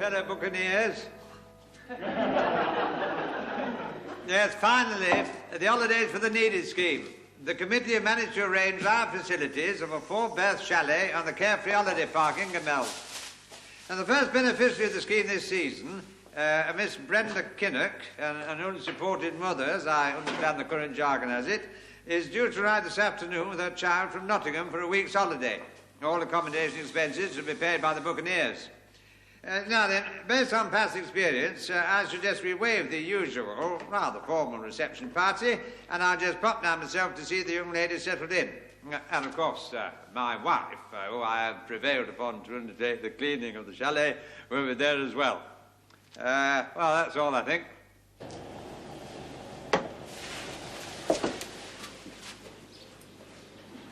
fellow buccaneers. Yes, finally, the holidays for the needy scheme. The committee have managed to arrange our facilities of a 4-berth chalet on the Carefree Holiday Park in Gmelf. And the first beneficiary of the scheme this season, Miss Brenda Kinnock, an unsupported mother, as I understand the current jargon has it, is due to arrive this afternoon with her child from Nottingham for a week's holiday. All accommodation expenses will be paid by the buccaneers. Now then, based on past experience, I suggest we waive the usual, rather formal reception party, and I'll just pop down myself to see the young lady settled in. And of course, my wife, who I have prevailed upon to undertake the cleaning of the chalet, will be there as well. Well, that's all, I think.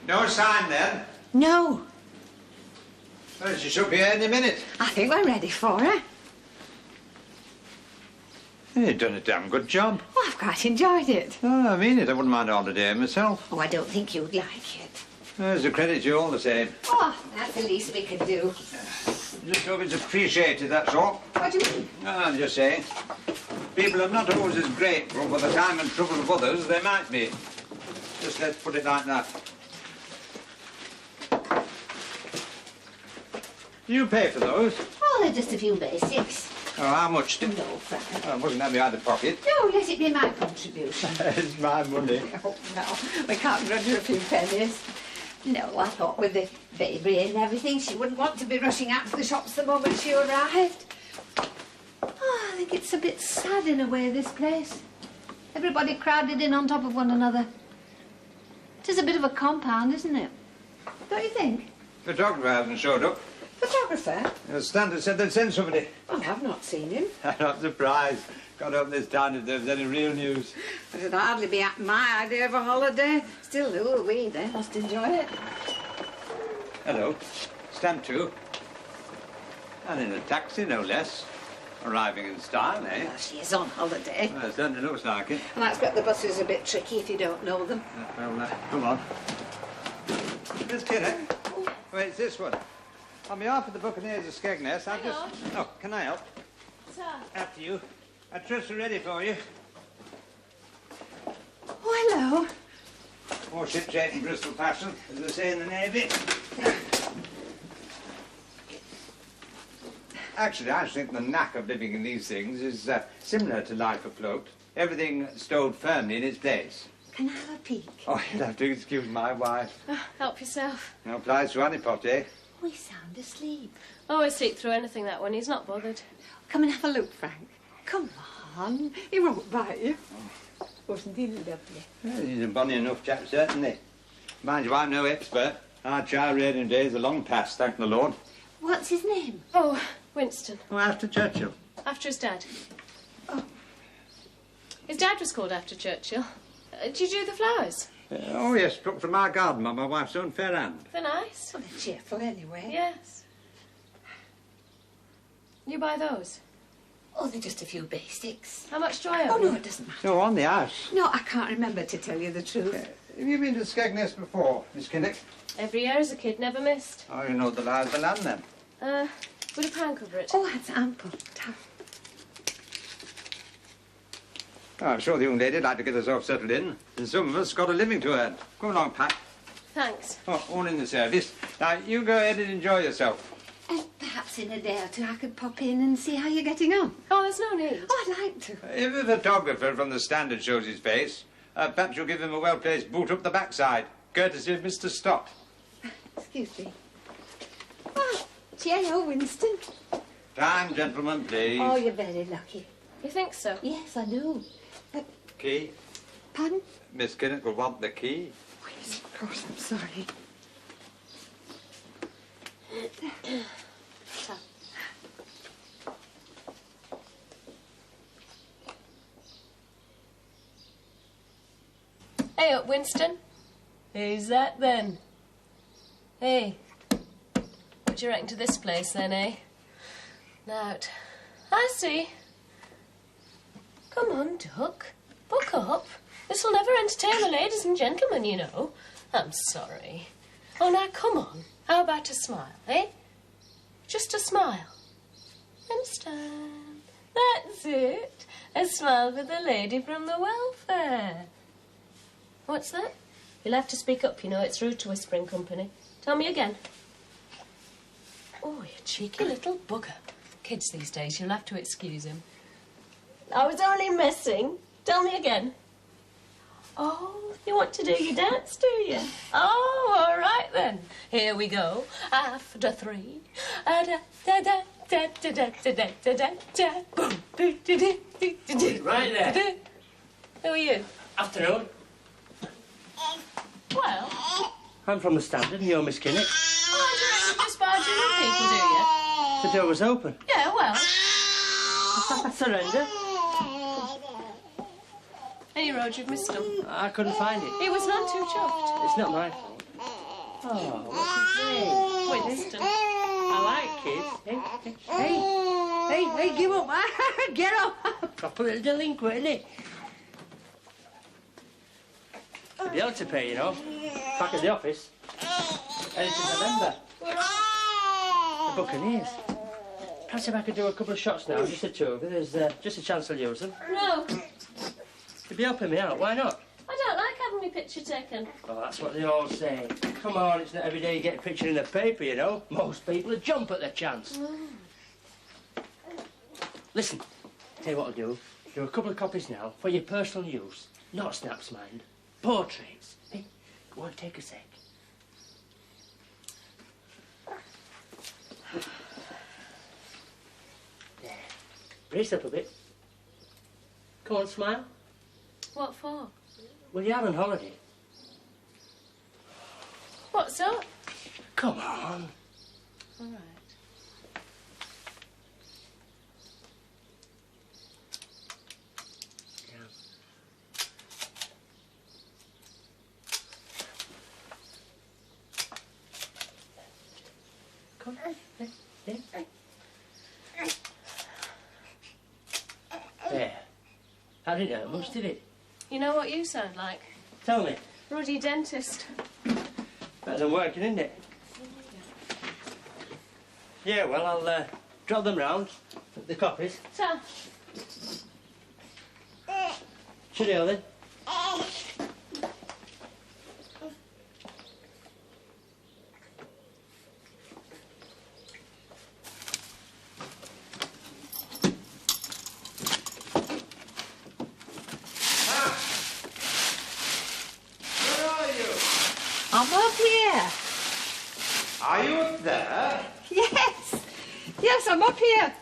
No sign, then? No. Well, she should be here any minute. I think we're ready for her. You've done a damn good job. Oh, I've quite enjoyed it. Oh, I mean it. I wouldn't mind a holiday myself. Oh, I don't think you'd like it. There's a credit to you all the same. Oh, that's the least we could do. Just hope it's appreciated, that's all. What do you mean? No, I'm just saying. People are not always as grateful for the time and trouble of others as they might be. Just let's put it like that. You pay for those? Oh, they're just a few basics. Oh, how much? No, Frank. Oh, wasn't that behind the pocket? No, let it be my contribution. It's my money. Oh, no, we can't grudge her a few pennies. No, I thought with the baby and everything, she wouldn't want to be rushing out to the shops the moment she arrived. Oh, I think it's a bit sad in a way, this place. Everybody crowded in on top of one another. It is a bit of a compound, isn't it? Don't you think? Photographer hasn't showed up. Photographer? The standard said they'd send somebody. Oh, I've not seen him. I'm not surprised. Got up this town if there was any real news. It'd hardly be my idea of a holiday. Still, who are we? They must enjoy it. Hello. Stand to. And in a taxi, no less. Arriving in style, eh? Well, she is on holiday. Well, it certainly looks like it. And I expect the bus is a bit tricky if you don't know them. Come on. Miss Kinnock. Wait, it's this one. On behalf of the Buccaneers of Skegness, I've just... Oh, can I help? Sir. After you. Our trusts are ready for you. Oh, hello. More shipshape in Bristol fashion, as they say in the Navy. Actually, I think the knack of living in these things is similar to life afloat. Everything stowed firmly in its place. Can I have a peek? Oh, you'll have to excuse my wife. Help yourself. No applies to any pot, eh? We sound asleep. Always sleep through anything, that one. He's not bothered. Come and have a look, Frank. Come on. He won't bite you. Wasn't he lovely? Well, he's a bonny enough chap, certainly. Mind you, I'm no expert. Our child rearing days are long past, thank the Lord. What's his name? Oh, Winston. Oh, after Churchill. After his dad. Oh. His dad was called after Churchill. Did you do the flowers? Oh, yes, plucked from our garden by my wife's own fair hand. They're nice. Well, they're cheerful anyway. Yes. You buy those? Oh, they're just a few basics. How much do I owe? Oh, no, it doesn't matter. No, on the house. No, I can't remember, to tell you the truth. Have you been to Skegness before, Miss Kinnock? Every year as a kid, never missed. Oh, you know the lie of the land, then? Would a pan cover it? Oh, that's ample. Tough. Oh, I'm sure the young lady'd like to get herself settled in. And some of us got a living to earn. Come along, Pat. Thanks. Oh, all in the service. Now, you go ahead and enjoy yourself. And perhaps in a day or two I could pop in and see how you're getting on. Oh, there's no need. Oh, I'd like to. If a photographer from the Standard shows his face, perhaps you'll give him a well-placed boot up the backside, courtesy of Mr. Stott. Excuse me. Oh, cheerio, Winston. Time, gentlemen, please. Oh, you're very lucky. You think so? Yes, I do. Key? Pardon? Miss Kinnock will want the key. Oh, yes, of course, I'm sorry. Hey up, Winston. Who's that then? Hey. What do you reckon to this place then, eh? Nout. I see. Come on, Duck. Buck up. This'll never entertain the ladies and gentlemen, you know. I'm sorry. Oh, now, come on. How about a smile, eh? Just a smile. And stand. That's it. A smile for the lady from the welfare. What's that? You'll have to speak up, you know. It's rude to whisper in company. Tell me again. Oh, you cheeky little bugger. Kids these days, you'll have to excuse him. I was only messing. Tell me again. Oh, you want to do your dance, do you? Oh, all right then. Here we go. After three. Right there. Who are you? Afternoon. Well, I'm from the Standard and you're Miss Kinnock. oh, do you just barge in on people, do you? The door was open. Yeah, well. I surrender. Any road you've missed him. I couldn't find it. He was none too chuffed. It's not my fault. Oh, what's his name? Winston. I like kids. Hey, give up. Get up. Proper little delinquent, isn't it? The bill to pay, you know. Back at the office. Editor's a member. The Buccaneers. Perhaps if I could do a couple of shots now, just the two of you, there's just a chance I'll use them. No, You'd be helping me out, why not? I don't like having my picture taken. Oh, that's what they all say. Come on, it's not every day you get a picture in the paper, you know. Most people would jump at the chance. Listen, tell you what I'll do. Do a couple of copies now for your personal use. Not snaps, mind. Portraits. Hey, go on, take a sec. There. Brace up a bit. Come on, smile. What for? Well, you're on holiday. What's up? Come on. All right. Come on. There. That didn't hurt much, did it? You know what you sound like? Tell me. Ruddy dentist. Better than working, isn't it? Yeah, well, I'll drop them round. The copies. Ta. Cheerio, then. I'm up here. Are you up there? Yes. Yes, I'm up here.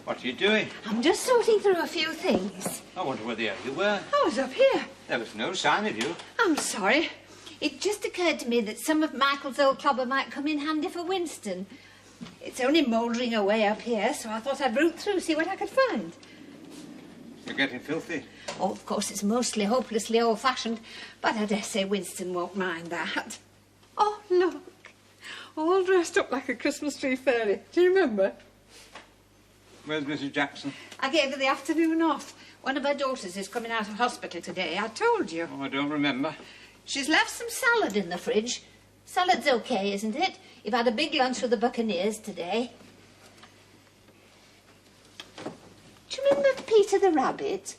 What are you doing? I'm just sorting through a few things. I wonder where the hell you were. I was up here. There was no sign of you. I'm sorry. It just occurred to me that some of Michael's old clobber might come in handy for Winston. It's only mouldering away up here, so I thought I'd root through, see what I could find. You're getting filthy. Oh, of course, it's mostly hopelessly old-fashioned, but I dare say Winston won't mind that. Oh, look. All dressed up like a Christmas tree fairy. Do you remember? Where's Mrs. Jackson? I gave her the afternoon off. One of her daughters is coming out of hospital today. I told you. Oh, I don't remember. She's left some salad in the fridge. Salad's okay, isn't it? You've had a big lunch with the Buccaneers today. Do you remember Peter the rabbit?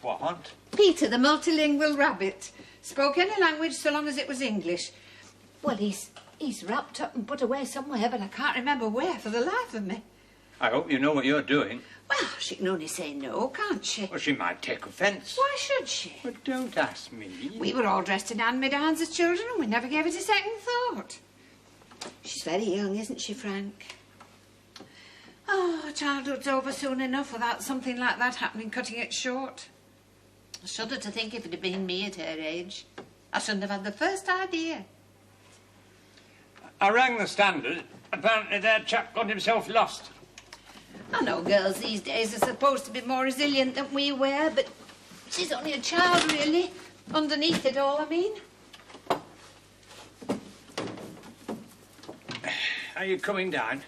What? Peter the multilingual rabbit. Spoke any language so long as it was English. Well, he's wrapped up and put away somewhere, but I can't remember where for the life of me. I hope you know what you're doing. Well, she can only say no, can't she? Well, she might take offence. Why should she? But don't ask me. We were all dressed in hand-me-downs as children and we never gave it a second thought. She's very young, isn't she, Frank? Oh, childhood's over soon enough without something like that happening, cutting it short. I shudder to think if it had been me at her age. I shouldn't have had the first idea. I rang the Standard. Apparently their chap got himself lost. I know girls these days are supposed to be more resilient than we were, but she's only a child, really. Underneath it all, I mean. Are you coming down?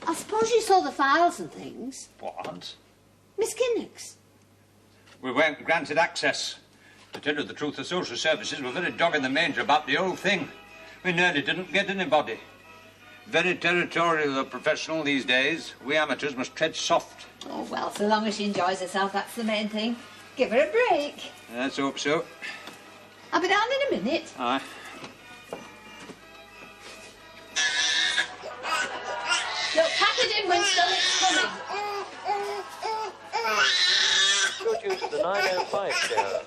I suppose you saw the files and things. What? Miss Kinnock's. We weren't granted access. To tell you the truth, the social services were very dog in the manger about the whole thing. We nearly didn't get anybody. Very territorial or professional these days. We amateurs must tread soft. Oh, well, so long as she enjoys herself, that's the main thing. Give her a break. Let's hope so. I'll be down in a minute. Aye. Look, pack it in, Winston, it's coming. Good use of the 905 show.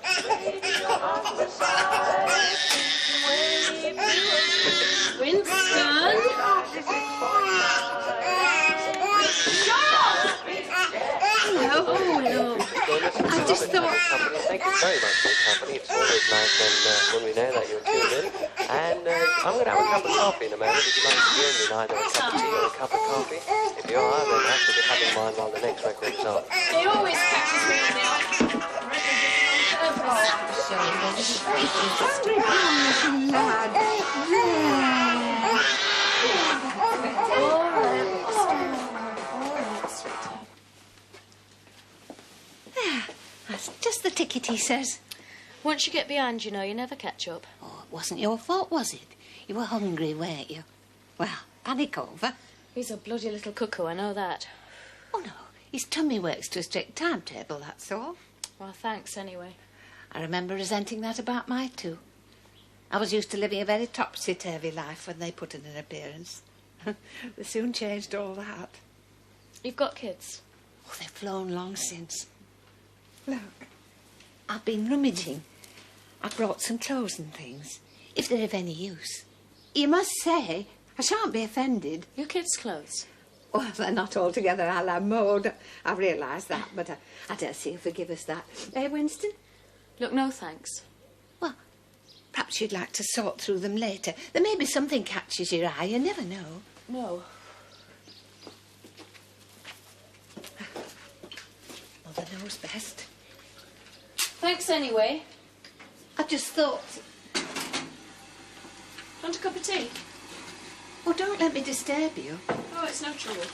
Winston? Hello. Hello. I just thought... Thank you very much for your company. It's always nice when we know that you're tuned in. And I'm going to have a cup of coffee in a moment. Would you like to join me in either a cup of tea or a cup of coffee? If you are, then I shall be having mine while the next record's on. He always catches me in the eye. That's just the ticket, he says. Once you get behind, you know, you never catch up. Oh, it wasn't your fault, was it? You were hungry, weren't you? Well, panic over. He's a bloody little cuckoo, I know that. Oh, no, his tummy works to a strict timetable, that's all. Well, thanks anyway. I remember resenting that about my two. I was used to living a very topsy-turvy life when they put in an appearance. They soon changed all that. You've got kids? Oh, they've flown long since. Look, I've been rummaging. I brought some clothes and things, if they're of any use. You must say, I shan't be offended. Your kids' clothes? Well, they're not altogether a la mode. I realise that, but I dare say you'll forgive us that. Eh, Winston? Look, no thanks. Well, perhaps you'd like to sort through them later. There may be something catches your eye, you never know. No. Mother knows best. Thanks anyway. I just thought... Want a cup of tea? Oh, don't let me disturb you. Oh, it's no trouble.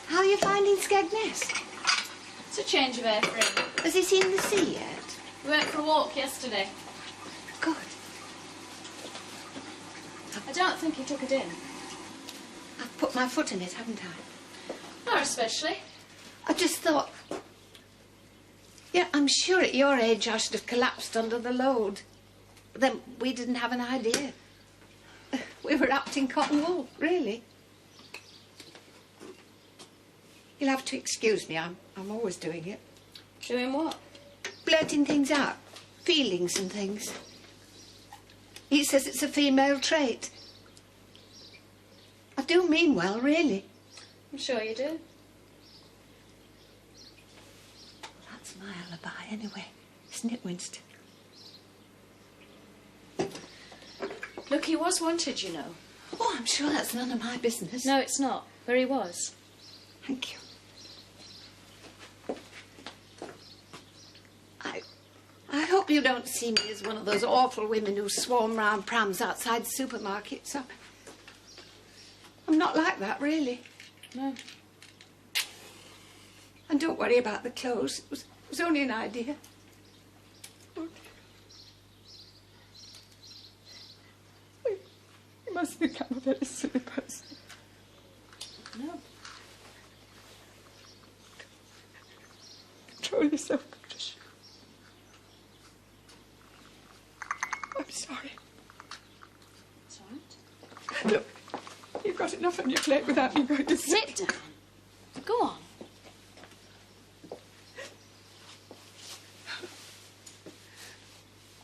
How are you finding Skegness? It's a change of air for him. Has he seen the sea yet? We went for a walk yesterday. Good. I don't think he took it in. I've put my foot in it, haven't I? Not especially. I just thought... Yeah, I'm sure at your age I should have collapsed under the load. But then we didn't have an idea. We were wrapped in cotton wool, really. You'll have to excuse me, I'm always doing it. Doing what? Blurting things out, feelings and things. He says it's a female trait. I do mean well, really. I'm sure you do. Well, that's my alibi anyway, isn't it, Winston? Look, he was wanted, you know. Oh, I'm sure that's none of my business. No, it's not. But he was. Thank you. I hope you don't see me as one of those awful women who swarm round prams outside supermarkets. I'm not like that, really. No. And don't worry about the clothes. It was only an idea. You must think I'm a very silly person. No. Control yourself, Patricia. I'm sorry. It's all right. Look, you've got enough on your plate without me going to Sit down. Go on.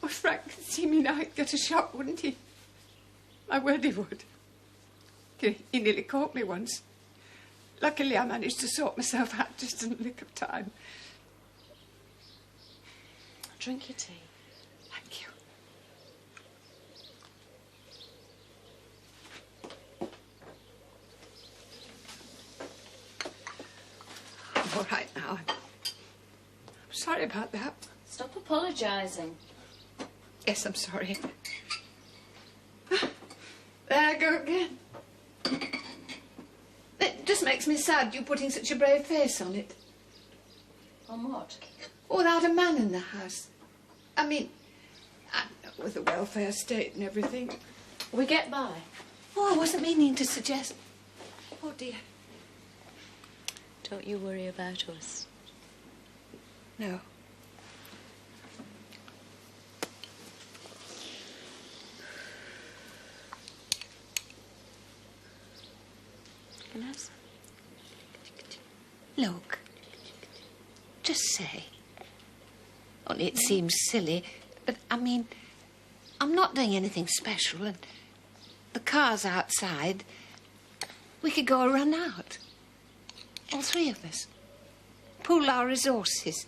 Oh, Frank could see me now, he'd get a shock, wouldn't he? My word, he would. He nearly caught me once. Luckily, I managed to sort myself out just in the nick of time. Drink your tea. Thank you. I'm all right now. I'm sorry about that. Stop apologising. Yes, I'm sorry. There I go again. It just makes me sad you putting such a brave face on it. On what? Oh, without a man in the house. I mean, with the welfare state and everything. We get by. Oh, I wasn't meaning to suggest. Oh, dear. Don't you worry about us. No. Can I have some? Look. Just say. Only it seems silly, but I mean, I'm not doing anything special, and the car's outside. We could go a run out. All three of us. Pool our resources.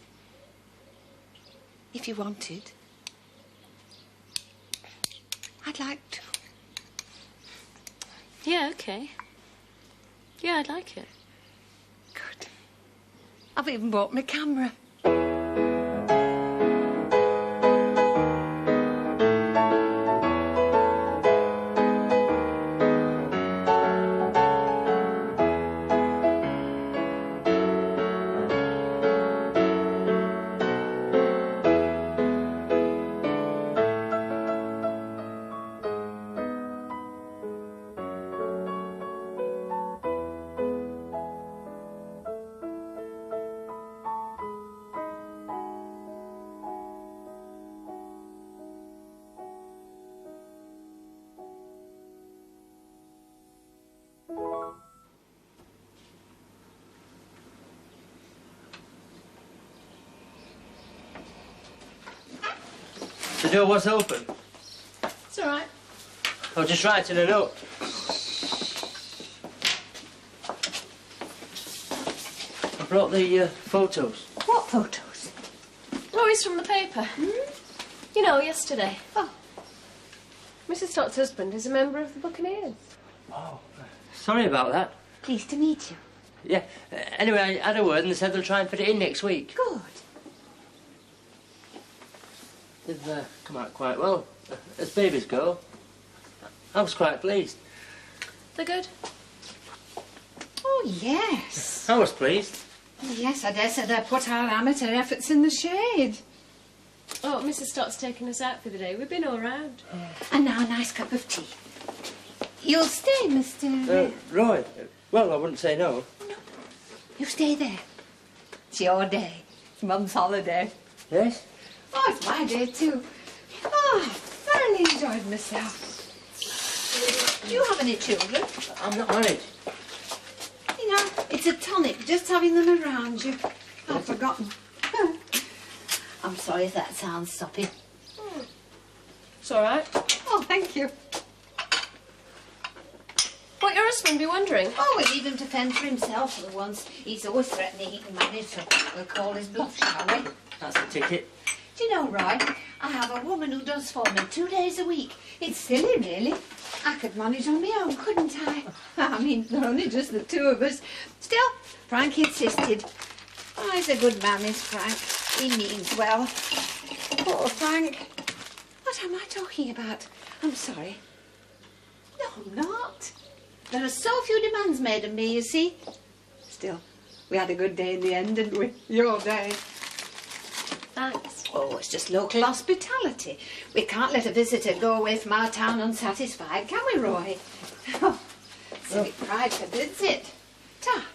If you wanted. I'd like to. Yeah, okay. Yeah, I'd like it. Good. I've even bought my camera. The door was open. It's all right. I was just writing a note. I brought the photos. What photos? Oh, he's from the paper. You know, yesterday. Oh. Mrs. Stott's husband is a member of the Buccaneers. Oh, sorry about that. Pleased to meet you. Yeah. Anyway, I had a word and they said they'll try and fit it in next week. Good. They've come out quite well. As babies go, I was quite pleased. They're good. Oh, yes. I was pleased. Oh, yes, I dare say they put our amateur efforts in the shade. Oh, Mrs. Stott's taken us out for the day. We've been all round. And now a nice cup of tea. You'll stay, Mr... Roy. Well, I wouldn't say no. No. You stay there. It's your day. It's Mum's holiday. Yes? Oh, it's my day too. Oh, I thoroughly enjoyed myself. Do you have any children? I'm not married. You know, it's a tonic just having them around you. I've forgotten. I'm sorry if that sounds soppy. It's all right. Oh, thank you. What your husband be wondering? Oh, we'll leave him to fend for himself for once. He's always threatening he can manage, so we'll call his bluff, shall we? That's the ticket. Do you know, Roy, I have a woman who does for me 2 days a week. It's silly, really. I could manage on my own, couldn't I? I mean, they're only just the two of us. Still, Frank insisted. Oh, he's a good man, is Frank. He means well. Poor Frank. What am I talking about? I'm sorry. No, I'm not. There are so few demands made of me, you see. Still, we had a good day in the end, didn't we? Your day. Thanks. Oh, it's just local hospitality. We can't let a visitor go away from our town unsatisfied, can we, Roy? Oh, civic pride forbids it. Ta.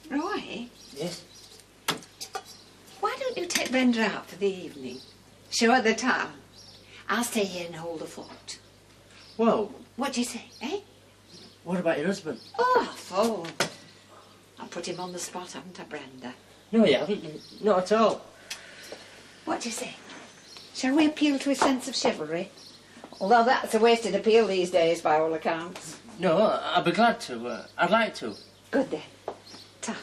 Roy? Yes? Why don't you take Brenda out for the evening? Show her the town. I'll stay here and hold the fort. Well, What do you say, eh? what about your husband? Oh, phone. I put him on the spot, haven't I, Brenda? No, you haven't. Not at all. What do you say? Shall we appeal to his sense of chivalry? Although that's a wasted appeal these days, by all accounts. No, I'd be glad to. I'd like to. Good then. Ta.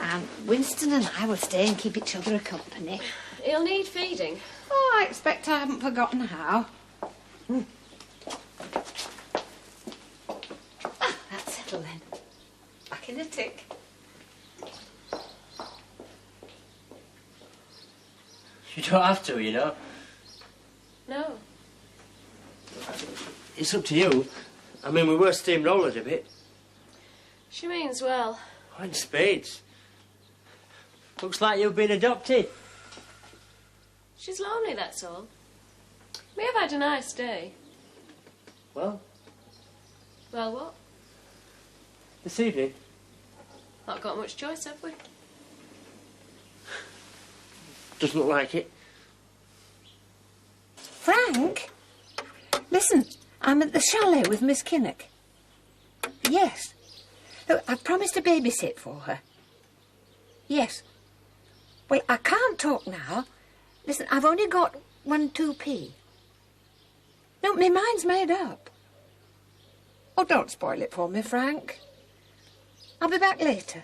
And Winston and I will stay and keep each other a company. He'll need feeding. Oh, I expect I haven't forgotten how. Ah, that's settled then. Back in a tick. You don't have to, you know. No. It's up to you. I mean, we were steamrolled a bit. She means well. Oh, in spades. Looks like you've been adopted. She's lonely, that's all. We have had a nice day. Well, Well, what? this evening? Not got much choice, have we? Doesn't look like it. Frank? Listen, I'm at the chalet with Miss Kinnock. Yes. Look, I've promised to babysit for her. Yes. Well, I can't talk now. Listen, I've only got 2p. No, my mind's made up. Oh, don't spoil it for me, Frank. I'll be back later.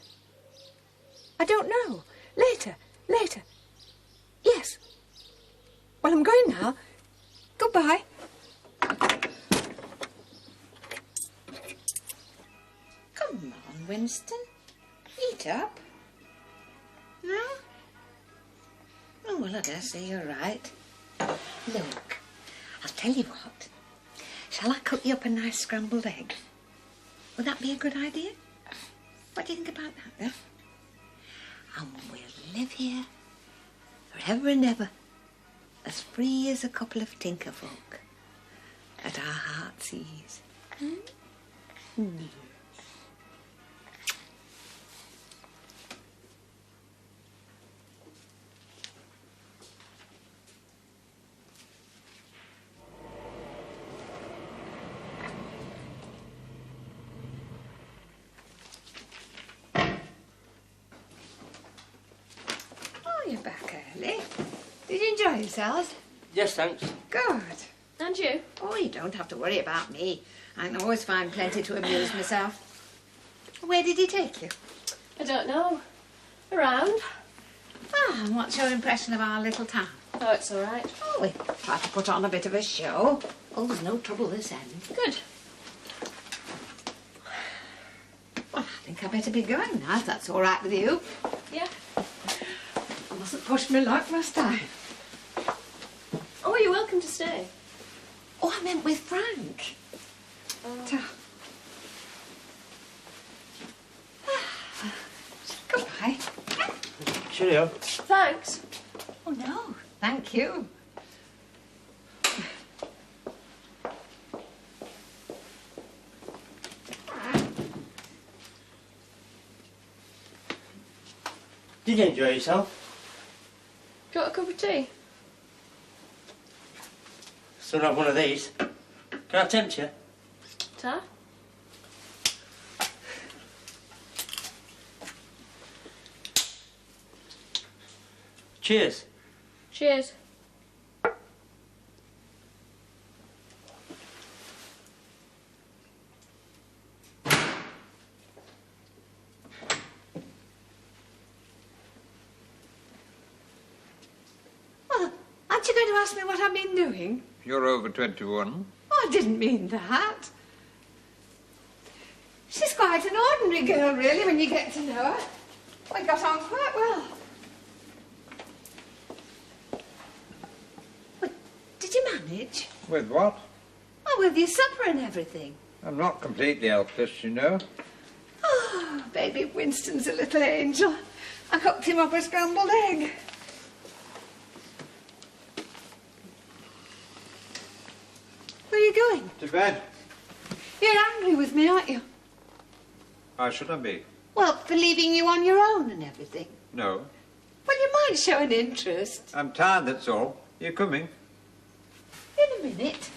I don't know. Later. Yes. Well, I'm going now. Goodbye. Come on, Winston. Eat up. No? Oh, well, I dare say you're right. Look, I'll tell you what. Shall I cook you up a nice scrambled egg? Would that be a good idea? What do you think about that, then? And we'll live here forever and ever, as free as a couple of tinker folk, at our heart's ease. Oh, you're back early. Did you enjoy yourselves? Yes, thanks. Good. And you? Oh, you don't have to worry about me. I can always find plenty to amuse myself. Where did he take you? I don't know. Around. Ah, and what's your impression of our little town? Oh, it's all right. Oh, we try to put on a bit of a show. Oh, there's no trouble this end. Good. Well, I think I better be going now, if that's all right with you. Yeah. I mustn't push my luck, must I? Oh, you're welcome to stay. Oh, I meant with Frank. Goodbye. Cheerio. Thanks. Oh, no, thank you. Did you enjoy yourself? Do you want a cup of tea? Still have one of these. Can I tempt you? Ta? Cheers. Cheers. Well, aren't you going to ask me what I've been doing? You're over 21. Oh, I didn't mean that. She's quite an ordinary girl, really, when you get to know her. We got on quite well. Well, did you manage? With what? Oh, with your supper and everything. I'm not completely helpless, you know. Oh, baby Winston's a little angel. I cooked him up a scrambled egg. Where are you going? To bed. You're angry with me, aren't you? Why should I be? Well, for leaving you on your own and everything. No. Well, you might show an interest. I'm tired, that's all. You coming? In a minute.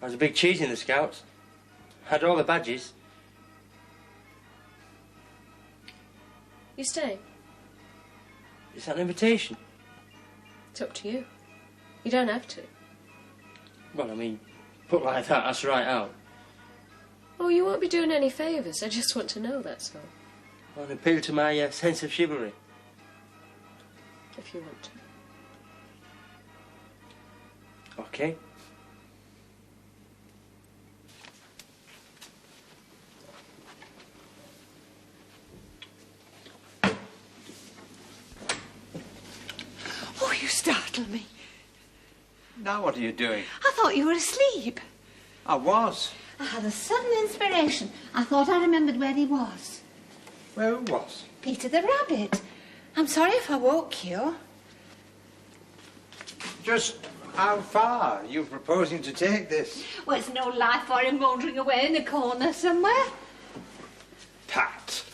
I was a big cheese in the Scouts. Had all the badges. You stay. Is that an invitation? It's up to you. You don't have to. Well, I mean, put like that, that's right out. Oh, you won't be doing any favours. I just want to know, that's all. I'll appeal to my sense of chivalry. If you want to. Okay. Now what are you doing? I thought you were asleep. I was. I had a sudden inspiration. I thought I remembered where he was. Where was? Peter the Rabbit. I'm sorry if I woke you. Just how far are you proposing to take this? Well, it's no life for him wandering away in a corner somewhere. Pat,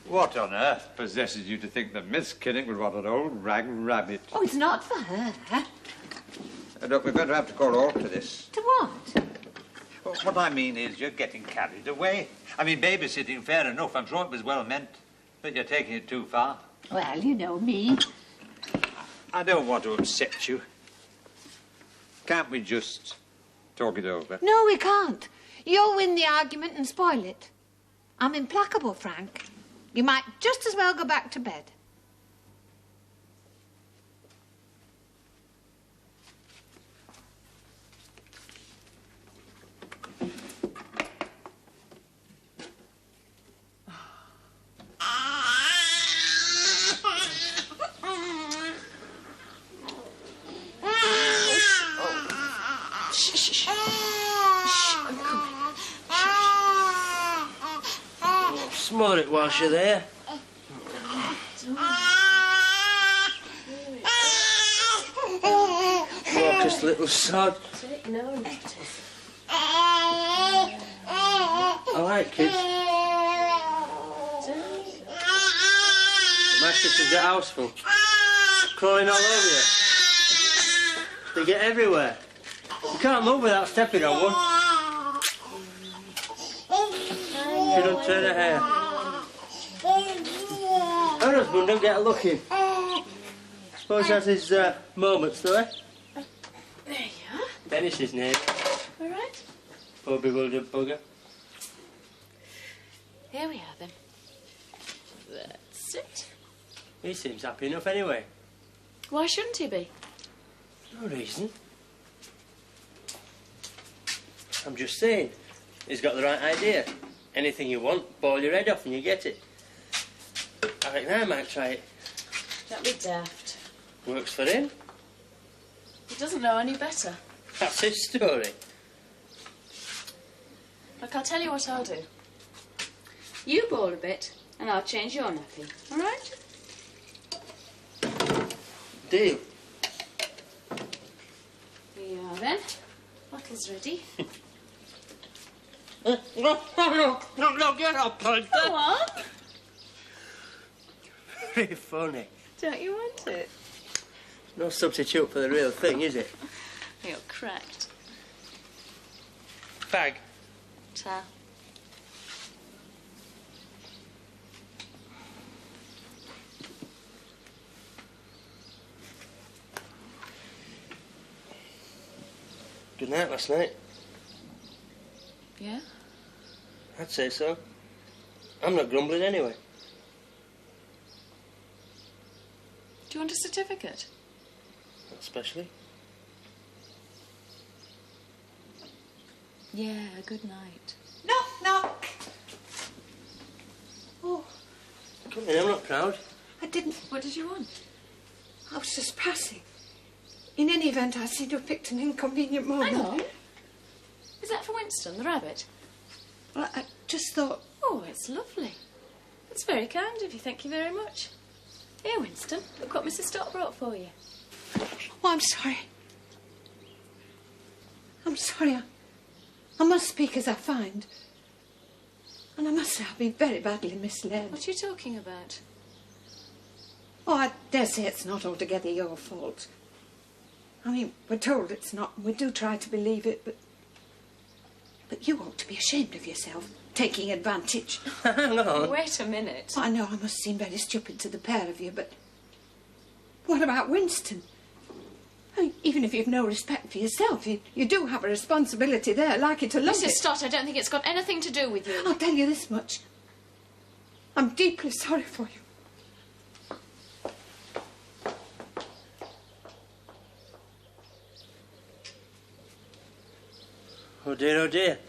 what on earth possesses you to think that Miss Kinnick would want an old rag rabbit? Oh, it's not for her. Look, we're going to have to call halt to this. To what? Well, what I mean is you're getting carried away. I mean, babysitting, fair enough. I'm sure it was well meant. But you're taking it too far. Well, you know me. I don't want to upset you. Can't we just talk it over? No, we can't. You'll win the argument and spoil it. I'm implacable, Frank. You might just as well go back to bed. Smother it whilst you're there. Raucous little sod. I like kids. My sister's got a house full. Crawling all over you. They get everywhere. You can't move without stepping on one. She don't turn her hair. Her husband don't get a look in. Suppose he has his moments, though, eh? There you are. Dennis, his name. All right. Poor bewildered bugger. Here we are, then. That's it. He seems happy enough anyway. Why shouldn't he be? No reason. I'm just saying, he's got the right idea. Anything you want, ball your head off and you get it. I reckon I might try it. Don't be daft. Works for him. He doesn't know any better. That's his story. Look, I'll tell you what I'll do. You ball a bit, and I'll change your nappy. All right? Deal. Here you are, then. Bottle's ready. No, get up, Go on. Very funny. Don't you want it? No substitute for the real thing, is it? You're cracked. Fag. Ta. Good night last night. Yeah? I'd say so. I'm not grumbling anyway. Do you want a certificate? Not especially. Yeah, good night. Knock, knock. Oh, Come in, I'm not proud. I didn't. What did you want? I was just passing. In any event, I seem to have picked an inconvenient moment. Hang on. Is that for Winston, the rabbit? Well, I just thought... Oh, it's lovely. It's very kind of you. Thank you very much. Here, Winston. Look what Mrs. Stott brought for you. Oh, I'm sorry. I'm sorry. I must speak as I find. And I must say I've been very badly misled. What are you talking about? Oh, I dare say it's not altogether your fault. I mean, we're told it's not, and we do try to believe it, but you ought to be ashamed of yourself, taking advantage. Hang on. Wait a minute. I know I must seem very stupid to the pair of you, but what about Winston? I mean, even if you've no respect for yourself, you do have a responsibility there, likely to love Mrs. it. Stott, I don't think it's got anything to do with you. I'll tell you this much. I'm deeply sorry for you. Oh dear, oh dear.